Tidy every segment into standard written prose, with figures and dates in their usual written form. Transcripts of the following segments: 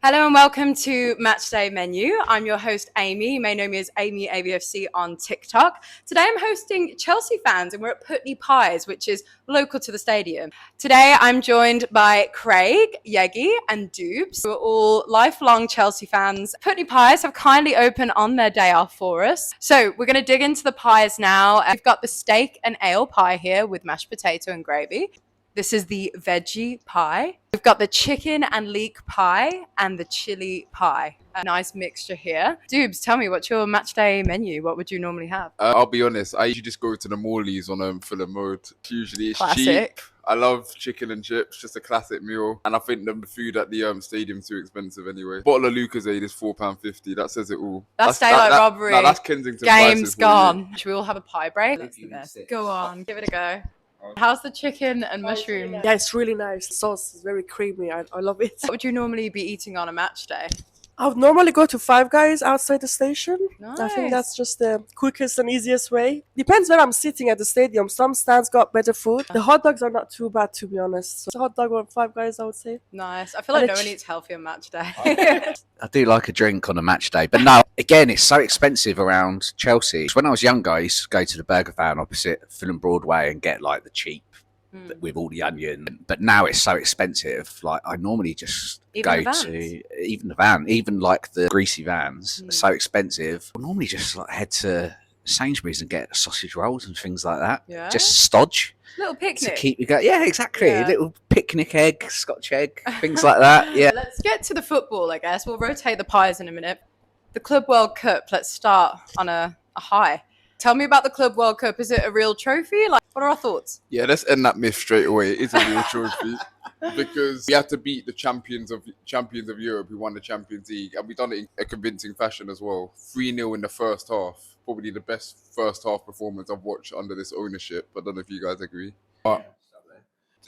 Hello and welcome to Matchday Menu. I'm your host, Amy. You may know me as Amy ABFC on TikTok. Today I'm hosting Chelsea fans and we're at Putney Pies, which is local to the stadium. Today I'm joined by Craig, Yegi and Doobs, who are all lifelong Chelsea fans. Putney Pies have kindly opened on their day off for us. So we're going to dig into the pies now. We've got the steak and ale pie here with mashed potato and gravy. This is the veggie pie. We've got the chicken and leek pie and the chili pie. A nice mixture here. Doobs, tell me, what's your match day menu? What would you normally have? I'll be honest, I usually just go to the Morleys on Fulham Road. Usually it's Classic. cheap. I love chicken and chips, just a classic meal. And I think the food at the stadium's too expensive anyway. Bottle of Lucozade is £4.50. That says it all. That's daylight robbery. No, that's Kensington Game's prices gone. Should we all have a pie break? Let's do this. Go on, give it a go. How's the chicken and mushroom? Yeah, it's really nice. The sauce is very creamy. I love it. What would you normally be eating on a match day? I would normally go to Five Guys outside the station. Nice. I think that's just the quickest and easiest way. Depends where I'm sitting at the stadium. Some stands got better food. The hot dogs are not too bad, to be honest. So hot dog or Five Guys, I would say. Nice. I feel like no one eats healthy on match day. I do like a drink on a match day, but no, again, it's so expensive around Chelsea. When I was younger, I used to go to the Burger Van opposite Fulham Broadway and get like the cheap with all the onion. But now it's so expensive. Like I normally just Even go the to even the van, even like the greasy vans, are so expensive. I normally just like head to Sainsbury's and get sausage rolls and things like that. Yeah. Just stodge. Little To picnic. keep you going. Yeah, exactly. Yeah. A little picnic egg, Scotch egg, things like that. Yeah. Let's get to the football, I guess. We'll rotate the pies in a minute. The Club World Cup, let's start on a high. Tell me about the Club World Cup. Is it a real trophy? Like, what are our thoughts? Yeah, let's end that myth straight away. It is a real trophy. Because we had to beat the champions of Europe who won the Champions League. And we done it in a convincing fashion as well. 3-0 in the first half. Probably the best first half performance I've watched under this ownership. I don't know if you guys agree. But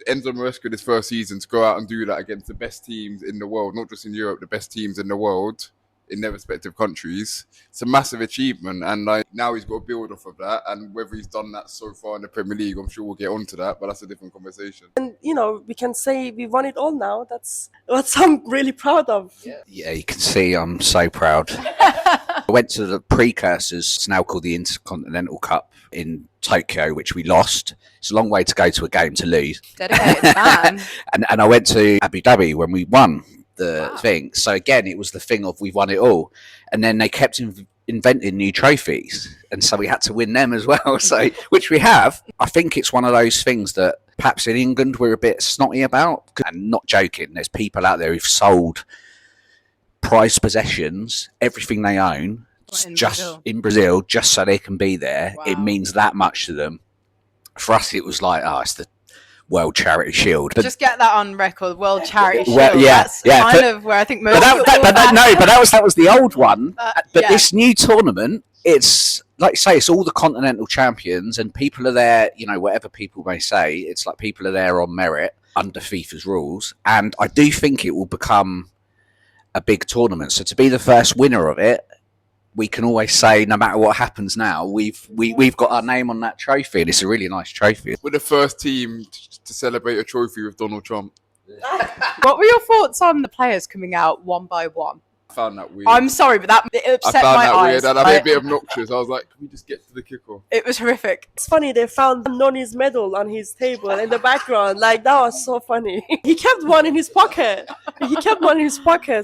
Enzo Maresca this first season to go out and do that against the best teams in the world, not just in Europe, the best teams in the world in their respective countries. It's a massive achievement, and now he's got to build off of that. And whether he's done that so far in the Premier League, I'm sure we'll get onto that, but that's a different conversation. And, we can say we won it all now. That's what I'm really proud of. Yeah, you can see I'm so proud. I went to the precursors, it's now called the Intercontinental Cup in Tokyo, which we lost. It's a long way to go to a game to lose. Dedicated fan. and I went to Abu Dhabi when we won the thing. So again, it was the thing of we've won it all. And then they kept inventing new trophies. And so we had to win them as well. So, which we have. I think it's one of those things that perhaps in England we're a bit snotty about. And not joking, there's people out there who've sold prized possessions, everything they own, in Brazil, just so they can be there. Wow. It means that much to them. For us, it was like, it's the World Charity Shield. But Just get that on record. World Charity Shield. Well, yeah, That's yeah, kind of where I think most that was the old one. But yeah. this new tournament, it's like say it's all the continental champions, and people are there. Whatever people may say, it's like people are there on merit under FIFA's rules, and I do think it will become a big tournament. So to be the first winner of it, we can always say, no matter what happens now, we've got our name on that trophy, and it's a really nice trophy. We're the first team to celebrate a trophy with Donald Trump. What were your thoughts on the players coming out one by one? I found that weird. I'm sorry, but it upset my eyes. And I made a bit obnoxious. I was like, can we just get to the kickoff? It was horrific. It's funny, they found Noni's medal on his table in the background. Like, that was so funny. He kept one in his pocket.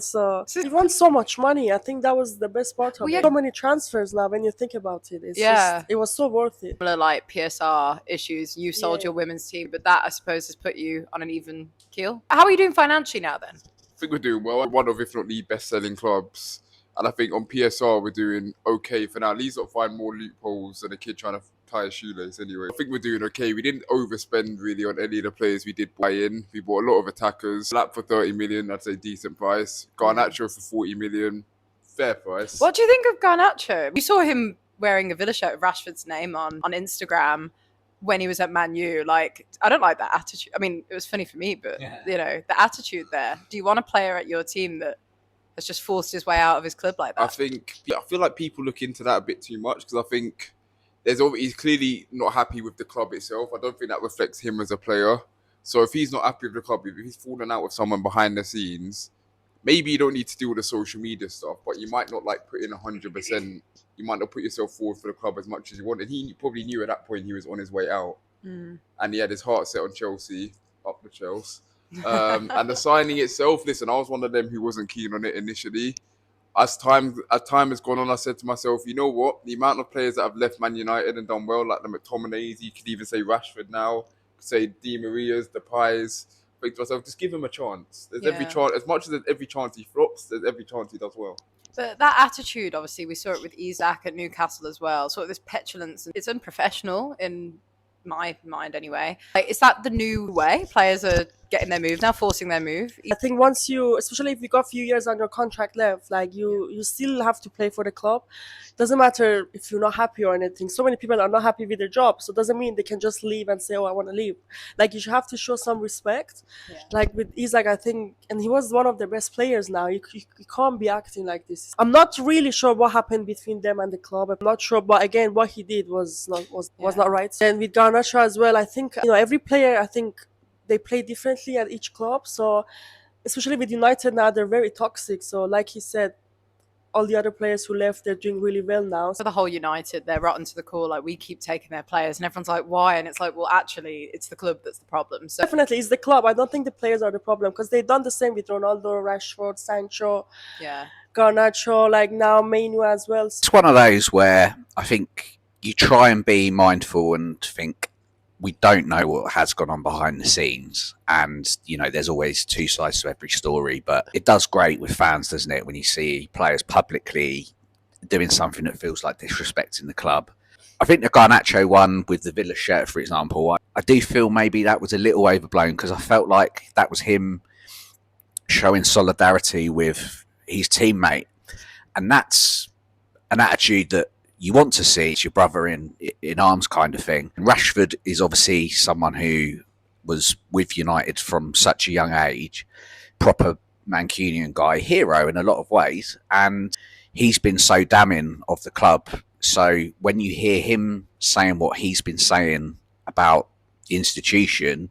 So he won so much money. I think that was the best part of it. So many transfers now when you think about it. It's just, it was so worth it. Similar like PSR issues. You sold your women's team, but that I suppose has put you on an even keel. How are you doing financially now then? I think we're doing well. We're one of, if not the best-selling clubs. And I think on PSR, we're doing okay for now. At least not find more loopholes than a kid trying to tie a shoelace anyway. I think we're doing okay. We didn't overspend really on any of the players we did buy in. We bought a lot of attackers. Lap for 30 million, that's a decent price. Garnacho for 40 million, fair price. What do you think of Garnacho? We saw him wearing a Villa shirt with Rashford's name on Instagram when he was at Man U. Like, I don't like that attitude. I mean, it was funny for me, but the attitude there. Do you want a player at your team that has just forced his way out of his club like that? I feel like people look into that a bit too much, because I think he's clearly not happy with the club itself. I don't think that reflects him as a player. So if he's not happy with the club, if he's fallen out with someone behind the scenes, maybe you don't need to do all the social media stuff, but you might not like put in 100%. You might not put yourself forward for the club as much as you wanted. He probably knew at that point he was on his way out, and he had his heart set on Chelsea, up the Chelsea. And the signing itself, listen, I was one of them who wasn't keen on it initially. As time has gone on, I said to myself, you know what? The amount of players that have left Man United and done well, like the McTominays, you could even say Rashford now, say Di Maria's, the Pies. Think to myself, just give him a chance. There's every chance, as much as there's every chance he flops, there's every chance he does well. But that attitude, obviously, we saw it with Isak at Newcastle as well. Sort of this petulance. It's unprofessional in my mind anyway. Like, is that the new way? Players are getting their move now, forcing their move. I think once you, especially if you got a few years on your contract left, like you still have to play for the club. Doesn't matter if you're not happy or anything. So many people are not happy with their job, so it doesn't mean they can just leave and say, "Oh, I want to leave." Like you should have to show some respect. Yeah. Like with Isak, I think, and he was one of the best players. Now you can't be acting like this. I'm not really sure what happened between them and the club. I'm not sure, but again, what he did was not right. And with Garnacho as well, I think every player, I think, they play differently at each club. So especially with United now, they're very toxic. So like he said, all the other players who left, they're doing really well now. For the whole United, they're rotten to the core. Like, we keep taking their players and everyone's like, why? And it's like, well, actually, it's the club that's the problem. So Definitely, it's the club. I don't think the players are the problem, because they've done the same with Ronaldo, Rashford, Sancho, Garnacho, like now Menu as well. It's one of those where I think you try and be mindful and think, we don't know what has gone on behind the scenes, and there's always two sides to every story, but it does great with fans, doesn't it, when you see players publicly doing something that feels like disrespecting the club. I think the Garnacho one with the Villa shirt, for example, I do feel maybe that was a little overblown, because I felt like that was him showing solidarity with his teammate, and that's an attitude that you want to see. It's your brother in arms kind of thing. And Rashford is obviously someone who was with United from such a young age, proper Mancunian guy, hero in a lot of ways, and he's been so damning of the club. So when you hear him saying what he's been saying about the institution,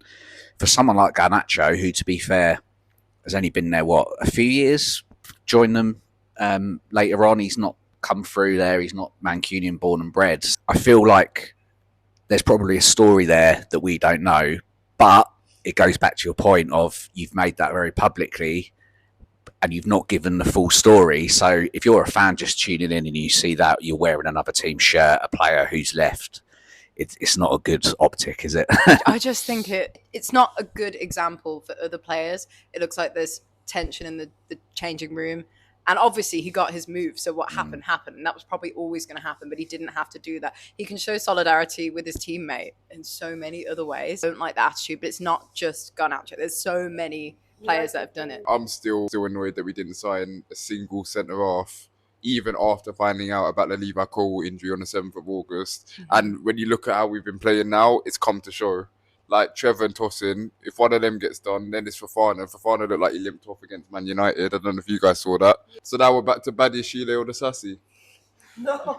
for someone like Garnacho, who, to be fair, has only been there, a few years, joined them later on, he's not come through there, he's not Mancunian born and bred. I feel like there's probably a story there that we don't know, but it goes back to your point of, you've made that very publicly and you've not given the full story. So if you're a fan just tuning in and you see that you're wearing another team's shirt, a player who's left, it's not a good optic, is it? I just think it's not a good example for other players. It looks like there's tension in the changing room. And obviously he got his move, so what happened. And that was probably always going to happen, but he didn't have to do that. He can show solidarity with his teammate in so many other ways. I don't like the attitude, but it's not just Garnacho. There's so many players that have done it. I'm still annoyed that we didn't sign a single centre-half, even after finding out about the Levi Cole injury on the 7th of August. And when you look at how we've been playing now, it's come to show. Like Trevor and Tosin, if one of them gets done, then it's Fofana. Fofana looked like he limped off against Man United. I don't know if you guys saw that. So now we're back to Badiashile or the Sassy. No.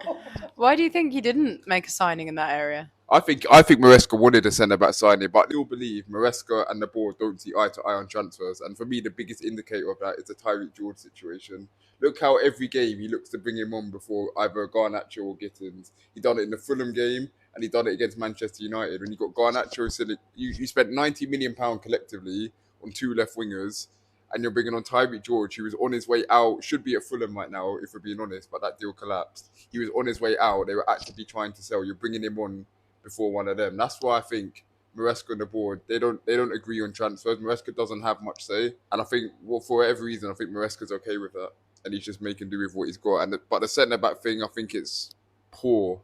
Why do you think he didn't make a signing in that area? I think Maresca wanted a centre-back signing, but I still believe Maresca and the board don't see eye to eye on transfers. And for me, the biggest indicator of that is the Tyreek George situation. Look how every game he looks to bring him on before either Garnacho or Gittins. He done it in the Fulham game, and he done it against Manchester United. When you got Garnacho, so you spent £90 million collectively on two left wingers, and you're bringing on Tyreek George, who was on his way out, should be at Fulham right now, if we're being honest, but that deal collapsed. He was on his way out. They were actively trying to sell. You're bringing him on before one of them. That's why I think Maresca and the board, they don't agree on transfers. Maresca doesn't have much say, and I think, for whatever reason, I think Maresca's okay with that, and he's just making do with what he's got. But the centre back thing, I think it's poor.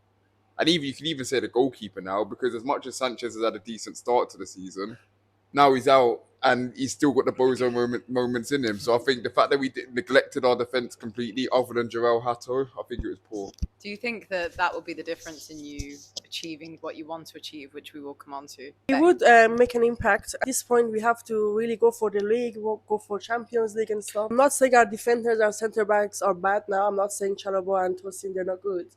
And you can even say the goalkeeper now, because as much as Sanchez has had a decent start to the season, now he's out and he's still got the bozo moments in him. So I think the fact that we neglected our defence completely, other than Jarell Hato, I think it was poor. Do you think that will be the difference in you achieving what you want to achieve, which we will come on to? It would make an impact. At this point, we have to really go for the league, go for Champions League and stuff. I'm not saying our defenders and centre backs are bad now. I'm not saying Chalobah and Tosin, they're not good.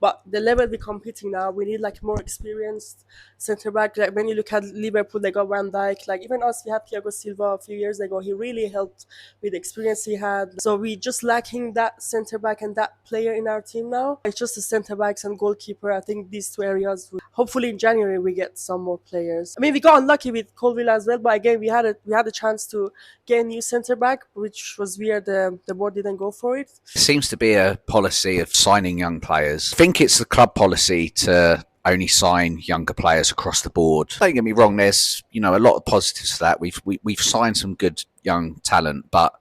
But the level we're competing now, we need like more experienced centre back. Like when you look at Liverpool, they got Van Dijk. Like even us, we had Thiago Silva a few years ago. He really helped with the experience he had. So we just lacking that centre back and that player in our team now. It's just the centre backs and goalkeeper. I think these two areas. Hopefully in January we get some more players. I mean, we got unlucky with Colville as well, but again we had a chance to get a new centre back, which was weird. The board didn't go for it. It seems to be a policy of signing young players. I think it's the club policy to only sign younger players across the board. Don't get me wrong, there's a lot of positives to that. We've signed some good young talent, but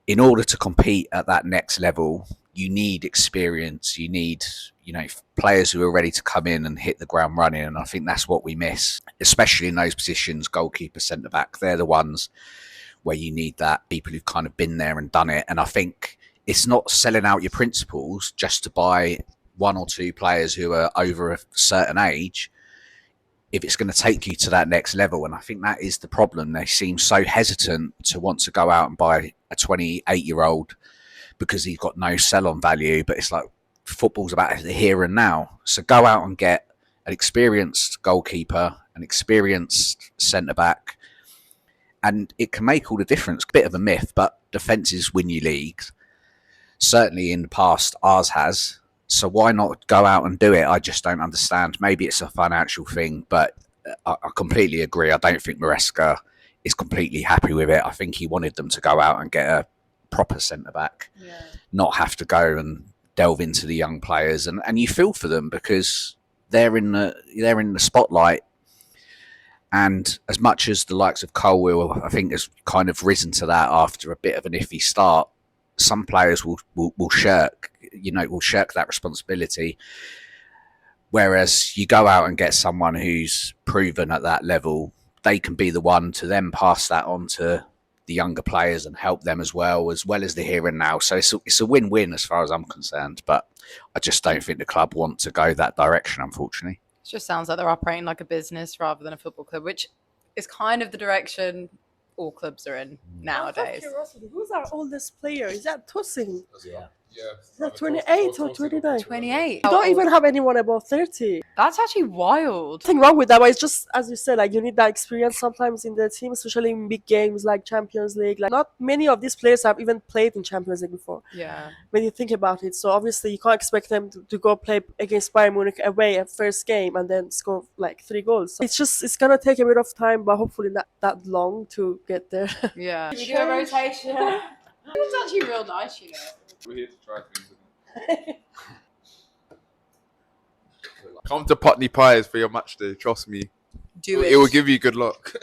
in order to compete at that next level, you need experience. You need players who are ready to come in and hit the ground running, and I think that's what we miss, especially in those positions, goalkeeper, centre back. They're the ones where you need that, people who've kind of been there and done it. And I think it's not selling out your principles just to buy one or two players who are over a certain age if it's going to take you to that next level. And I think that is the problem. They seem so hesitant to want to go out and buy a 28-year-old because he's got no sell-on value. But it's like football's about the here and now. So go out and get an experienced goalkeeper, an experienced centre-back, and it can make all the difference. Bit of a myth, but defences win you leagues. Certainly in the past, ours has. So why not go out and do it? I just don't understand. Maybe it's a financial thing, but I completely agree. I don't think Maresca is completely happy with it. I think he wanted them to go out and get a proper centre-back, not have to go and delve into the young players. And you feel for them because they're in the spotlight. And as much as the likes of Colwill, I think, has kind of risen to that after a bit of an iffy start, some players will shirk, will shirk that responsibility. Whereas you go out and get someone who's proven at that level, they can be the one to then pass that on to the younger players and help them as well as the here and now. So it's a win-win as far as I'm concerned. But I just don't think the club want to go that direction, unfortunately. It just sounds like they're operating like a business rather than a football club, which is kind of the direction all clubs are in nowadays. Out of curiosity, who's our oldest player? Is that Tosin? Yeah. Is that 28 or 29? 28. You don't even have anyone above 30. That's actually wild. Nothing wrong with that, but it's just, as you said, like you need that experience sometimes in the team, especially in big games like Champions League. Like not many of these players have even played in Champions League before. Yeah. When you think about it, so obviously you can't expect them to go play against Bayern Munich away at first game and then score like 3 goals. So it's gonna take a bit of time, but hopefully not that long to get there. Yeah. We do a rotation. It's actually real nice, We're here to try things. Come to Putney Pies for your match day. Trust me. Do it. It will give you good luck.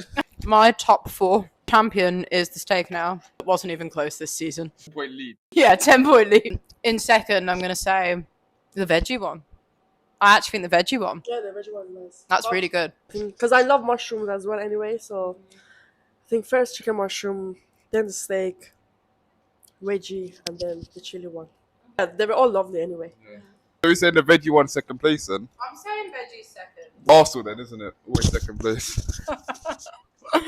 My top 4 champion is the Steak now. It wasn't even close this season. Point lead. Yeah, 10-point lead. In second, I'm going to say the veggie one. I actually think the veggie one. Yeah, the veggie one is nice. That's really good. Because I love mushrooms as well anyway, so I think first chicken mushroom, then the steak, veggie, and then the chili one. Yeah, they were all lovely anyway. Yeah. So you're saying the veggie one second place then? I'm saying veggie second. Arsenal then, isn't it? Always second place. I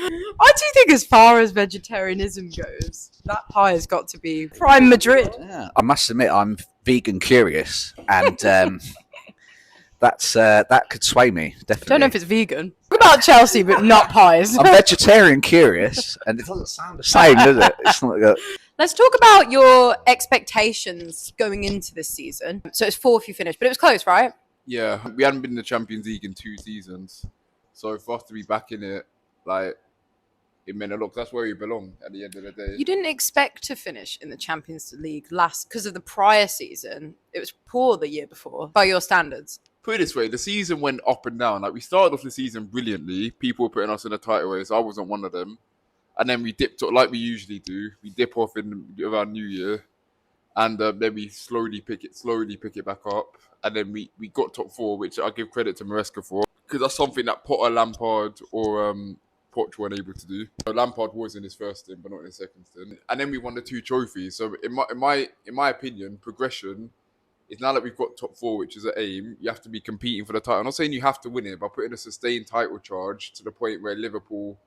do think as far as vegetarianism goes, that pie has got to be prime Madrid. Yeah, I must admit I'm vegan curious, and that could sway me, definitely. Don't know if it's vegan. What about Chelsea, but not pies? I'm vegetarian curious, and it doesn't sound the same, does it? It's not good. Let's talk about your expectations going into this season. So it's 4th you finished, but it was close, right? Yeah, we hadn't been in the Champions League in 2 seasons. So for us to be back in it, like, it meant a lot. That's where we belong at the end of the day. You didn't expect to finish in the Champions League last because of the prior season. It was poor the year before, by your standards. Put it this way, the season went up and down. Like, we started off the season brilliantly. People were putting us in a title race. I wasn't one of them. And then we dipped, like we usually do. We dip off in around New Year, and then we slowly pick it back up. And then we got top 4, which I give credit to Maresca for, because that's something that Potter, Lampard, or Poch weren't able to do. Lampard was in his first stint, but not in his second stint. And then we won the 2 trophies. So in my opinion, progression is now that we've got top 4, which is an aim. You have to be competing for the title. I'm not saying you have to win it, but putting a sustained title charge to the point where Liverpool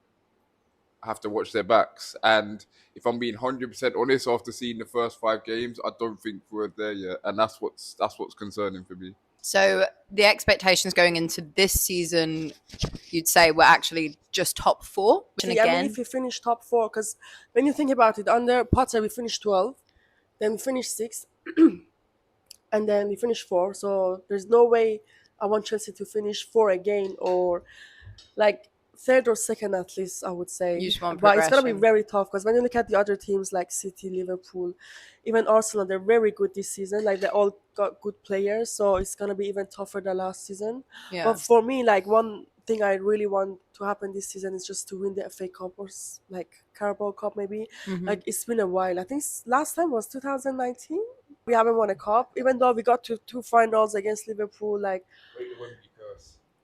have to watch their backs. And if I'm being 100% honest, after seeing the first 5 games, I don't think we're there yet, and that's what's concerning for me. So the expectations going into this season, you'd say we're actually just top 4. And See, I mean, if we finish top 4, because when you think about it, under Potter we finished 12, then we finished 6th, and then we finished 4. So there's no way I want Chelsea to finish 4 again, or like 3rd or 2nd at least, I would say. You just want But it's gonna be progression. very tough because when you look at the other teams like City, Liverpool, even Arsenal, they're very good this season. Like they all got good players, so it's gonna be even tougher than last season. Yeah. But for me, like one thing I really want to happen this season is just to win the FA Cup or like Carabao Cup maybe. Like it's been a while. I think last time was 2019. We haven't won a cup, even though we got to 2 finals against Liverpool. Like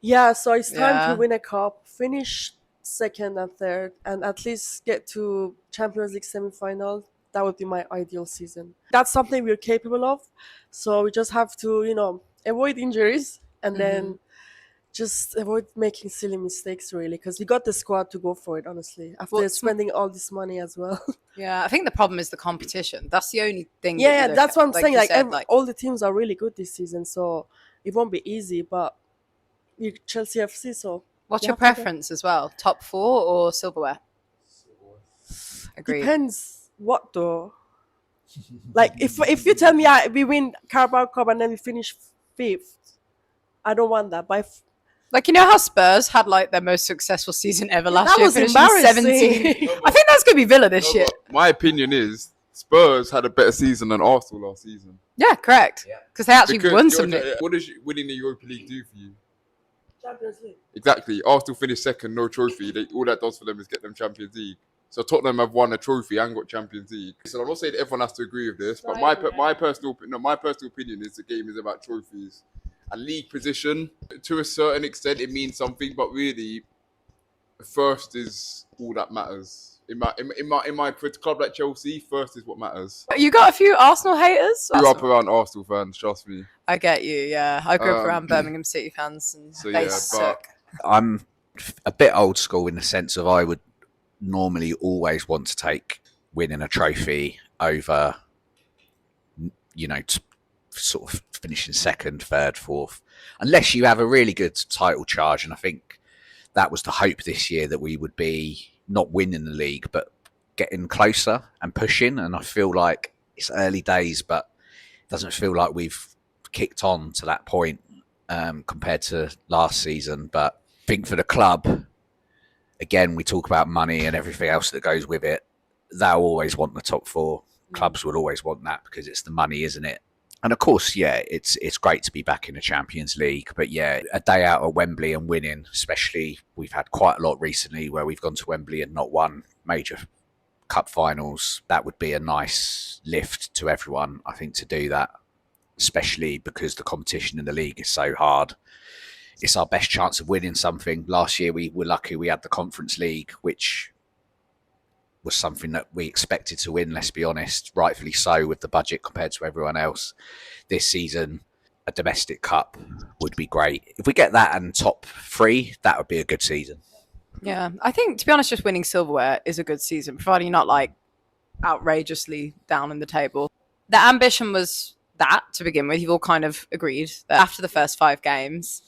yeah, so it's time Yeah. to win a cup, finish 2nd and 3rd, and at least get to Champions League semi-final. That would be my ideal season. That's something we're capable of. So we just have to, avoid injuries and then just avoid making silly mistakes, really, because we got the squad to go for it, honestly, after spending all this money as well. Yeah, I think the problem is the competition. That's the only thing. Yeah, that's what I'm saying. you Like, said, all the teams are really good this season, so it won't be easy, but we're Chelsea FC, so what's you your have to preference as well? Top 4 or silverware? Agreed. Depends what though. Like if you tell me we win Carabao Cup and then we finish 5th, I don't want that. But Like, you know how Spurs had like their most successful season ever last that year, was finishing embarrassing. 17. I think that's gonna be Villa this year. My opinion is Spurs had a better season than Arsenal last season. Yeah, correct. Because they actually won something. What does winning the Europa League do for you? Champions League. Exactly. Arsenal finished 2nd, no trophy. All that does for them is get them Champions League. So Tottenham have won a trophy and got Champions League. So I'm not saying everyone has to agree with this, but my personal opinion is the game is about trophies. A league position, to a certain extent, it means something, but really, first is all that matters. In my club like Chelsea, first is what matters. You got a few Arsenal haters? Grew up around Arsenal fans, trust me. I get you, yeah. I grew up around Birmingham City fans, and So, they yeah, suck. I'm a bit old school in the sense of I would normally always want to take winning a trophy over, sort of finishing 2nd, 3rd, 4th, unless you have a really good title charge. And I think that was the hope this year, that we would be not winning the league, but getting closer and pushing. And I feel like it's early days, but it doesn't feel like we've kicked on to that point compared to last season. But I think for the club, again, we talk about money and everything else that goes with it. They'll always want the top 4. Clubs will always want that because it's the money, isn't it? And of course, yeah, it's great to be back in the Champions League. But yeah, a day out at Wembley and winning, especially we've had quite a lot recently where we've gone to Wembley and not won major cup finals. That would be a nice lift to everyone, I think, to do that, especially because the competition in the league is so hard. It's our best chance of winning something. Last year, we were lucky we had the Conference League, which was something that we expected to win, let's be honest, rightfully so with the budget compared to everyone else. This season, a domestic cup would be great. If we get that and top 3, that would be a good season. Yeah, I think, to be honest, just winning silverware is a good season, providing you're not like outrageously down in the table. The ambition was that to begin with. You've all kind of agreed that after the first 5 games,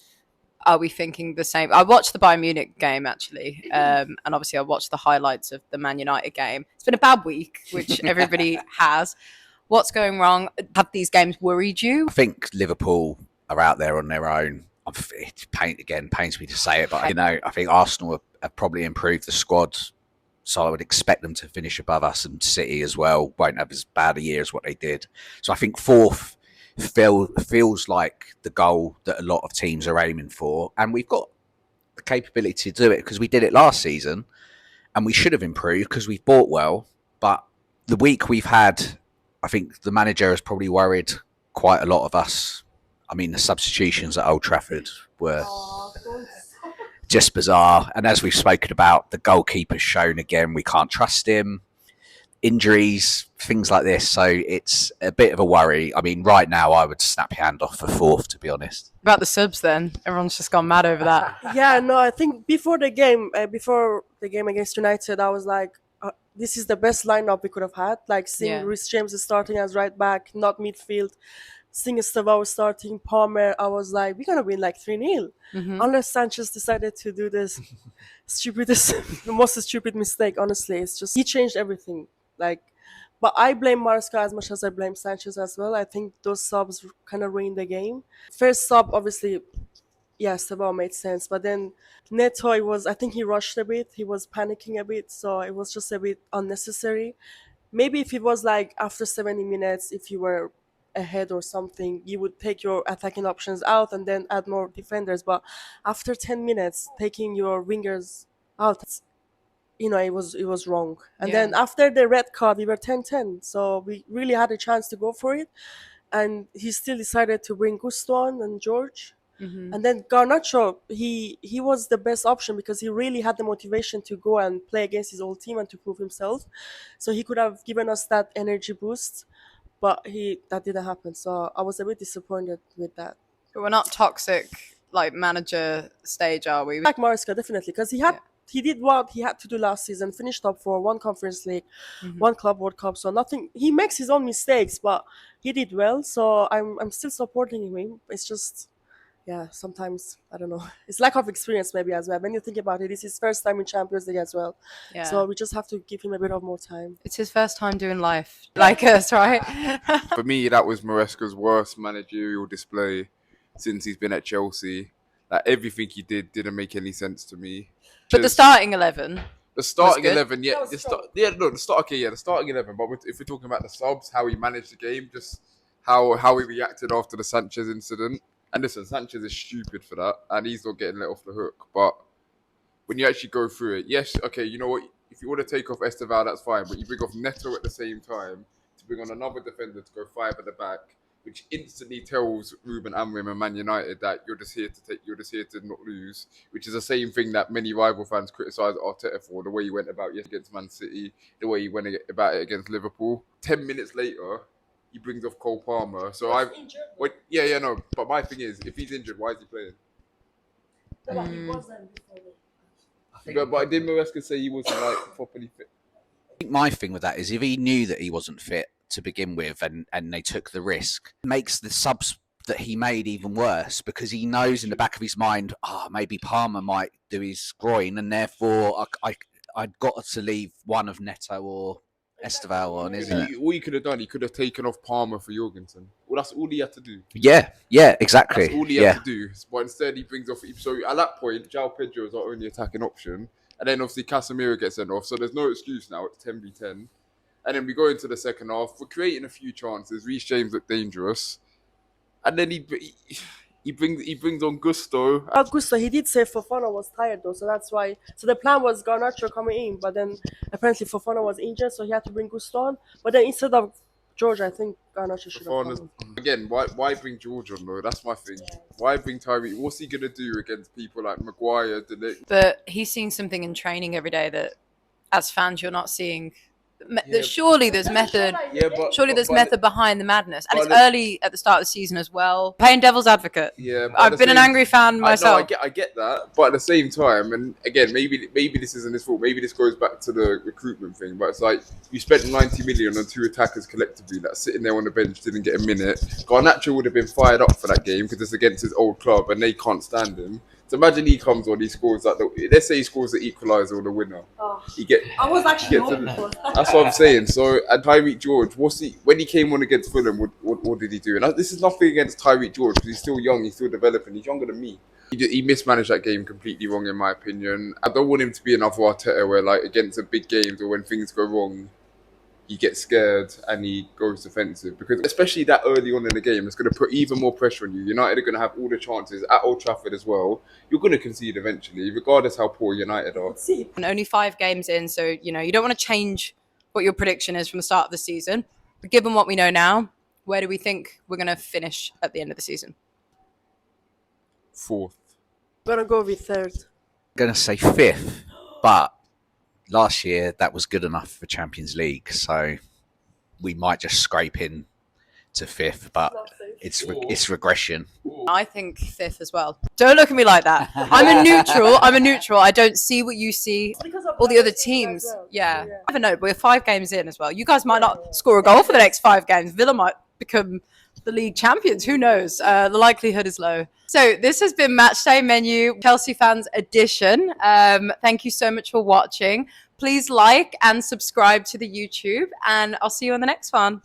are we thinking the same? I watched the Bayern Munich game, actually, and obviously I watched the highlights of the Man United game. It's been a bad week, which everybody has. What's going wrong? Have these games worried you? I think Liverpool are out there on their own. It pains me to say it, but I think Arsenal have probably improved the squad, so I would expect them to finish above us, and City as well won't have as bad a year as what they did. So I think 4th feels like the goal that a lot of teams are aiming for, and we've got the capability to do it because we did it last season, and we should have improved because we've bought well. But the week we've had, I think the manager has probably worried quite a lot of us. I mean, the substitutions at Old Trafford were just bizarre, and as we've spoken about, the goalkeeper's shown again we can't trust him. injuries, things like this. So it's a bit of a worry. I mean, right now I would snap your hand off for fourth, to be honest. About the subs, then everyone's just gone mad over that. Yeah, no, I think before the game against United, I was like, this is the best lineup we could have had. Like seeing Yeah. Reece James is starting as right back, not midfield. Seeing Estevao starting, Palmer, I was like, we're gonna win like 3-0. Unless Sanchez decided to do this the most stupid mistake. Honestly, it's just he changed everything. Like, but I blame Maresca as much as I blame Sanchez as well. I think those subs kind of ruined the game. First sub, obviously, yeah, Estevao made sense. But then Neto, I think he rushed a bit. He was panicking a bit. So it was just a bit unnecessary. Maybe if it was like after 70 minutes, if you were ahead or something, you would take your attacking options out and then add more defenders. But after 10 minutes, taking your wingers out, it was wrong. And then after the red card, we were 10-10. So we really had a chance to go for it. And he still decided to bring Gusto on and George. And then Garnacho, he was the best option because he really had the motivation to go and play against his old team and to prove himself. So he could have given us that energy boost, but that didn't happen. So I was a bit disappointed with that. But we're not toxic like manager stage, are we? Like Maresca, definitely, because he did what he had to do last season, finished top 4, one Conference League, one Club World Cup. So nothing. He makes his own mistakes, but he did well. So I'm still supporting him. It's just, yeah, sometimes I don't know. It's lack of experience maybe as well. When you think about it, it's his first time in Champions League as well. Yeah. So we just have to give him a bit of more time. It's his first time doing life like us, right? For me, that was Maresca's worst managerial display since he's been at Chelsea. Like everything he did didn't make any sense to me. But the starting 11. The starting good. 11, yeah, That was strong. the starting 11. But if we're talking about the subs, how he managed the game, just how he reacted after the Sanchez incident. And listen, Sanchez is stupid for that, and he's not getting let off the hook. But when you actually go through it, yes, okay, you know what? If you want to take off Estevao, that's fine. But you bring off Neto at the same time to bring on another defender to go 5 at the back, which instantly tells Ruben Amorim and Man United that you're just here to not lose. Which is the same thing that many rival fans criticise Arteta for, the way he went about it against Man City, the way he went about it against Liverpool. 10 minutes later, he brings off Cole Palmer. So no. But my thing is, if he's injured, why is he playing? He wasn't before. But did Maresca say he wasn't like properly fit? I think my thing with that is if he knew that he wasn't fit to begin with and they took the risk, it makes the subs that he made even worse because he knows in the back of his mind, maybe Palmer might do his groin and therefore I'd got to leave one of Neto or Estevao on, isn't it? All he could have done, he could have taken off Palmer for Jorgensen. Well, that's all he had to do. Yeah, exactly. That's all he had to do. But instead, he brings off. So at that point, João Pedro is our only attacking option. And then obviously Casemiro gets sent off. So there's no excuse now. It's 10v10. And then we go into the second half. We're creating a few chances. Reece James looked dangerous. And then he brings on Gusto. Gusto, he did say Fofana was tired though, so that's why. So the plan was Garnacho coming in, but then apparently Fofana was injured, so he had to bring Gusto on. But then instead of George, I think Garnacho should have come in. Again, why bring George on though? That's my thing. Why bring Tyreek? What's he gonna do against people like Maguire? But he's seeing something in training every day that, as fans, you're not seeing. Surely there's method. Surely there's method behind the madness, and it's early at the start of the season as well. Playing devil's advocate. Yeah, I've been an angry fan myself. I get that, but at the same time, and again, maybe this isn't his fault. Maybe this goes back to the recruitment thing. But it's like you spent 90 million on 2 attackers collectively that sitting there on the bench didn't get a minute. Garnacho would have been fired up for that game because it's against his old club and they can't stand him. So imagine he comes on, he scores like let's say he scores the equaliser or the winner. I was actually hoping for that. That's what I'm saying. So, and Tyreek George, when he came on against Fulham, what did he do? And this is nothing against Tyreek George because he's still young, he's still developing, he's younger than me. He mismanaged that game completely wrong, in my opinion. I don't want him to be another Arteta where, like, against the big games or when things go wrong, he gets scared and he goes defensive. Because especially that early on in the game, it's going to put even more pressure on you. United are going to have all the chances at Old Trafford as well. You're going to concede eventually, regardless how poor United are. And only 5 games in, so you don't want to change what your prediction is from the start of the season. But given what we know now, where do we think we're going to finish at the end of the season? 4th. I'm gonna go with 3rd. I'm going to say 5th, but last year that was good enough for Champions League, so we might just scrape in to fifth, but it's regression. I think fifth as well. Don't look at me like that. I'm a neutral. I don't see what you see. All the other teams. Yeah. I don't know, but we're 5 games in as well. You guys might not score a goal for the next 5 games. Villa might become the league champions. Who knows? The likelihood is low. So this has been Matchday Menu, Chelsea Fans Edition. Thank you so much for watching. Please like and subscribe to the YouTube, and I'll see you on the next one.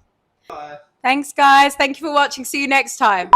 Bye. Thanks, guys. Thank you for watching. See you next time.